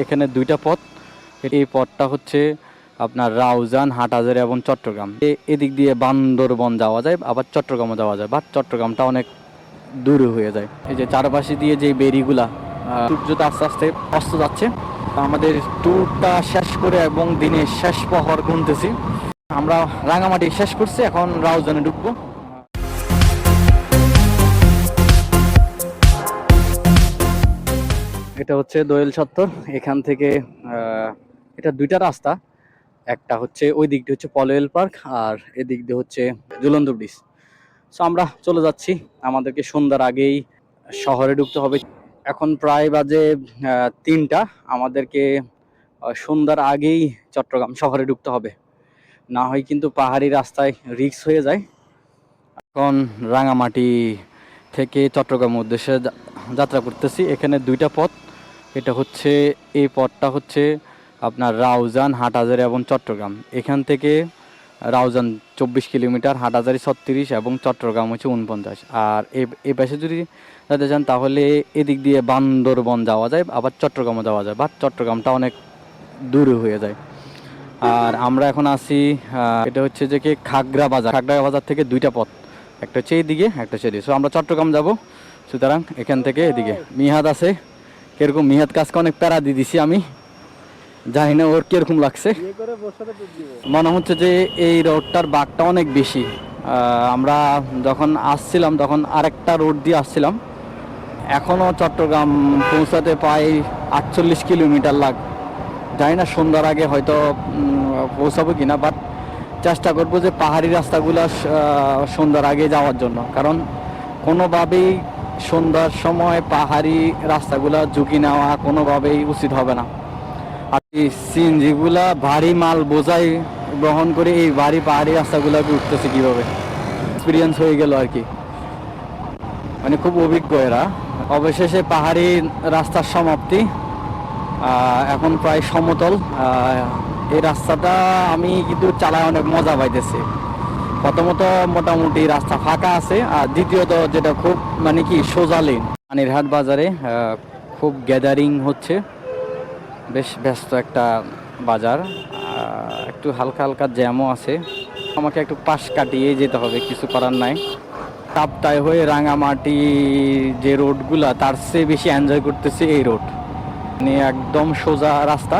এখানে দুইটা পথ। এই পথটা হচ্ছে আপনার রাউজান, হাটহাজারী এবং চট্টগ্রাম। এদিক দিয়ে বান্দরবন যাওয়া যায়, আবার চট্টগ্রামও যাওয়া যায়, বাট চট্টগ্রামটা অনেক দূরে হয়ে যায়। এই যে চারপাশে দিয়ে যে বেরিগুলা, সূর্যটা আস্তে আস্তে অস্ত যাচ্ছে। আমাদের ট্যুরটা শেষ করে এবং দিনের শেষ প্রহর গুনতেছি। আমরা রাঙামাটি শেষ করছি, এখন রাউজানে ঢুকবো। এটা হচ্ছে দোয়েল চত্বর। এখান থেকে এটা দুইটা রাস্তা, একটা হচ্ছে ওই দিক দিয়ে হচ্ছে পলওয়েল পার্ক, আর এদিক দিয়ে হচ্ছে ঝুলন্ত ব্রিজ। সো আমরা চলে যাচ্ছি, আমাদেরকে সন্ধ্যার আগেই শহরে ঢুকতে হবে। এখন প্রায় বাজে 3টা। আমাদেরকে সন্ধ্যার আগেই চট্টগ্রাম শহরে ঢুকতে হবে, না হয় কিন্তু পাহাড়ি রাস্তায় রিস্ক হয়ে যায়। এখন রাঙামাটি থেকে চট্টগ্রামের উদ্দেশ্যে যাত্রা করতেছি। এখানে দুইটা পথ। এটা হচ্ছে, এই পথটা হচ্ছে আপনার রাউজান, হাটহাজারী এবং চট্টগ্রাম। এখান থেকে রাউজান 24 কিলোমিটার, হাটহাজারী 36 এবং চট্টগ্রাম হচ্ছে 49। আর এই পাশে যদি যেতে চান তাহলে এদিক দিয়ে বান্দরবন যাওয়া যায়, আবার চট্টগ্রামও যাওয়া যায়, বাট চট্টগ্রামটা অনেক দূরে হয়ে যায়। আর আমরা এখন আছি, এটা হচ্ছে যে কি খাগড়া বাজার থেকে দুইটা পথ, একটা হচ্ছে এইদিকে, একটা হচ্ছে এদিকে। সো আমরা চট্টগ্রাম যাব, সুতরাং এখান থেকে এদিকে মিহাদ আছে। কিরকম মিহাদ কাজকে অনেক প্যারা দিয়ে দিছি আমি, জানি না ওর কিরকম লাগছে। মনে হচ্ছে যে এই রোডটার বাঁকটা অনেক বেশি। আমরা যখন আসছিলাম তখন আরেকটা রোড দিয়ে আসছিলাম, এখনও চট্টগ্রাম পৌঁছাতে প্রায় 48 কিলোমিটার জানি না সন্ধ্যার আগে হয়তো পৌঁছাবো কিনা, বাট চেষ্টা করবো যে পাহাড়ি রাস্তাগুলো সন্ধ্যার আগে যাওয়ার জন্য, কারণ কোনোভাবেই সন্ধ্যার সময় পাহাড়ি রাস্তাগুলো ঝুঁকি নেওয়া কোনোভাবেই উচিত হবে না। আর এই সিএনজিগুলা ভারী মাল বোঝাই বহন করে এই ভারী পাহাড়ি রাস্তাগুলোকে উঠতেছে কীভাবে, এক্সপিরিয়েন্স হয়ে গেল আর কি, মানে খুব অভিজ্ঞ এরা। অবশেষে পাহাড়ি রাস্তার সমাপ্তি, এখন প্রায় সমতল। এই রাস্তাটা আমি কিন্তু চালায় অনেক মজা পাইতেছি। প্রথমত মোটামুটি রাস্তা ফাঁকা আছে, আর দ্বিতীয়ত যেটা খুব মানে কি সোজা লেন। পানিরহাট বাজারে খুব গ্যাদারিং হচ্ছে, বেশ ব্যস্ত একটা বাজার, একটু হালকা হালকা জ্যামও আছে। আমাকে একটু পাশ কাটিয়ে যেতে হবে, কিছু করার নাই। কাপ্তাই হয়ে রাঙামাটি যে রোডগুলা, তার চেয়ে বেশি এনজয় করতেছি এই রোড। মানে একদম সোজা রাস্তা,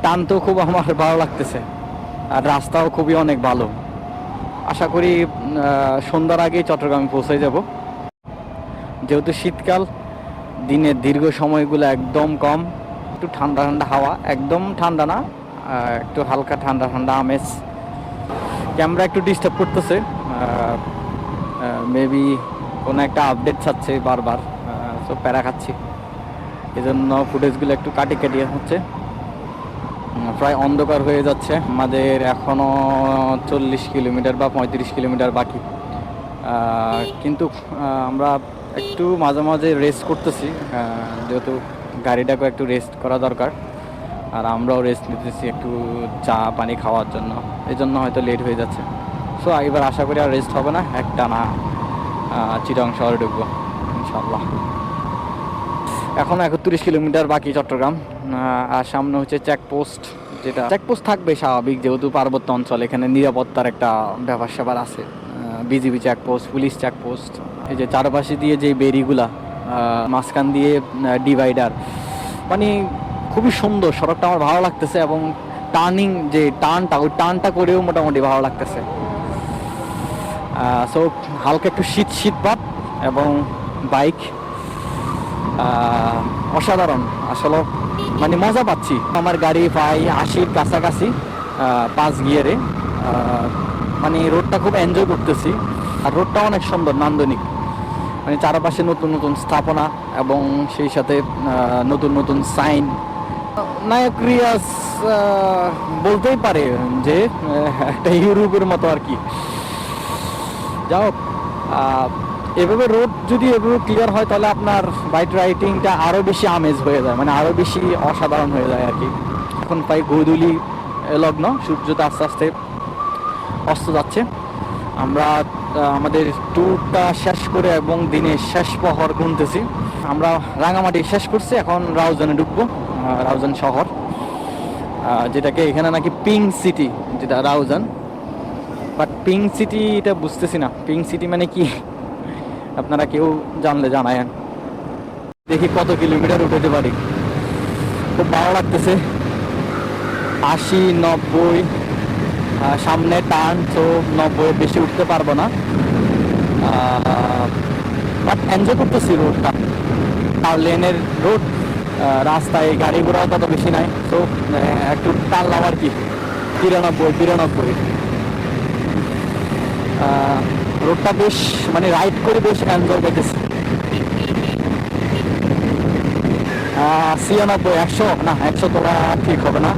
টানতেও খুব আমার ভালো লাগতেছে, আর রাস্তাও খুবই অনেক ভালো। আশা করি সন্ধ্যার আগেই চট্টগ্রামে পৌঁছে যাব। যেহেতু শীতকাল, দিনের দীর্ঘ সময়গুলো একদম কম, একটু ঠান্ডা ঠান্ডা হাওয়া, একদম ঠান্ডা না, একটু হালকা ঠান্ডা ঠান্ডা আমেজ। ক্যামেরা একটু ডিস্টার্ব করতেছে, মেবি কোনো একটা আপডেট চাচ্ছে বারবার, সো প্যারা খাচ্ছি, এই জন্য ফুটেজগুলো একটু কাটিয়ে হচ্ছে। প্রায় অন্ধকার হয়ে যাচ্ছে, আমাদের এখনও 40 কিলোমিটার বা 35 কিলোমিটার বাকি। কিন্তু আমরা একটু মাঝে মাঝে রেস্ট করতেছি, যেহেতু গাড়িটাকে একটু রেস্ট করা দরকার, আর আমরাও রেস্ট নিতেছি একটু চা পানি খাওয়ার জন্য, এই জন্য হয়তো লেট হয়ে যাচ্ছে। সো এবার আশা করি আর রেস্ট হবে না, একটা না চিটাগং শহরে ঢুকবো ইনশাল্লাহ। এখন 31 কিলোমিটার বাকি চট্টগ্রাম, আর সামনে হচ্ছে চেকপোস্ট। যেটা চেকপোস্ট থাকবে স্বাভাবিক, যেহেতু পার্বত্য অঞ্চল, এখানে নিরাপত্তার একটা ব্যাপার স্যাপার আছে। বিজিবি চেকপোস্ট, পুলিশ চেকপোস্ট, এই যে চারপাশে দিয়ে যে বেরিগুলা, মাঝখান দিয়ে ডিভাইডার, মানে খুবই সুন্দর সড়কটা, আমার ভালো লাগতেছে। এবং টার্নিং যে টার্নটা, ওই টার্নটা করেও মোটামুটি ভালো লাগতেছে। সো হালকা একটু শীত শীত ভাব, এবং বাইক অসাধারণ আসলে, মানে মজা পাচ্ছি। আমার গাড়ি প্রায় 80-র কাছাকাছি 5 গিয়ারে, মানে রোডটা খুব এনজয় করতেছি। আর রোডটা অনেক সুন্দর, নান্দনিক, মানে চারপাশে নতুন নতুন স্থাপনা এবং সেই সাথে নতুন নতুন সাইন। নায়ক রিয়াজ বলতেই পারে যে একটা ইউরোপের মতো আর কি। যাই হোক, এভাবে রোড যদি এভাবে ক্লিয়ার হয় তাহলে আপনার বাইক রাইডিংটা আরও বেশি আমেজ হয়ে যায়, মানে আরও বেশি অসাধারণ হয়ে যায় আর কি। এখন প্রায় গোধূলি লগ্ন, সূর্যটা আস্তে আস্তে অস্ত যাচ্ছে। আমরা আমাদের ট্যুরটা শেষ করে এবং দিনের শেষ প্রহর গুনতেছি। আমরা রাঙামাটি শেষ করছি, এখন রাউজানে ঢুকবো। রাউজান শহর, যেটাকে এখানে নাকি পিঙ্ক সিটি, যেটা রাউজান। বাট পিঙ্ক সিটি এটা বুঝতেছি না, পিঙ্ক সিটি মানে কি, আপনারা কেউ জানলে জানায়েন। দেখি কত কিলোমিটার উঠাতে পারি। খুব ভালো লাগতেছে, 80-90, সামনে টার্ন, তো 90 বেশি উঠতে পারবো না, বাট এনজয় করতেছি রোডটা। 4 লেনের রোড, রাস্তায় গাড়ি ঘোড়া তত বেশি নাই, তো একটু টানলাম আর কি। 93-92, রোডটা বেশ মানে রাইড করে বেশ এনজয় করতেছি। 96, 100 না, 100 তোলা ঠিক হবে না।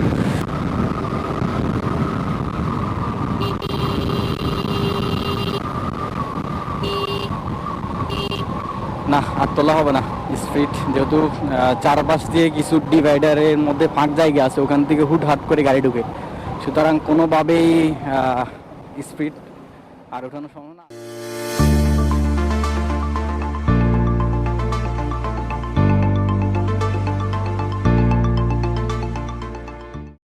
না, আর তোলা হবে না স্পিড, যেহেতু চারপাশ দিয়ে কিছু ডিভাইডারের মধ্যে ফাঁক জায়গা আছে, ওখান থেকে হুটহাট করে গাড়ি ঢুকে, সুতরাং কোনোভাবেই স্পিড আর ওঠানো সম্ভব না।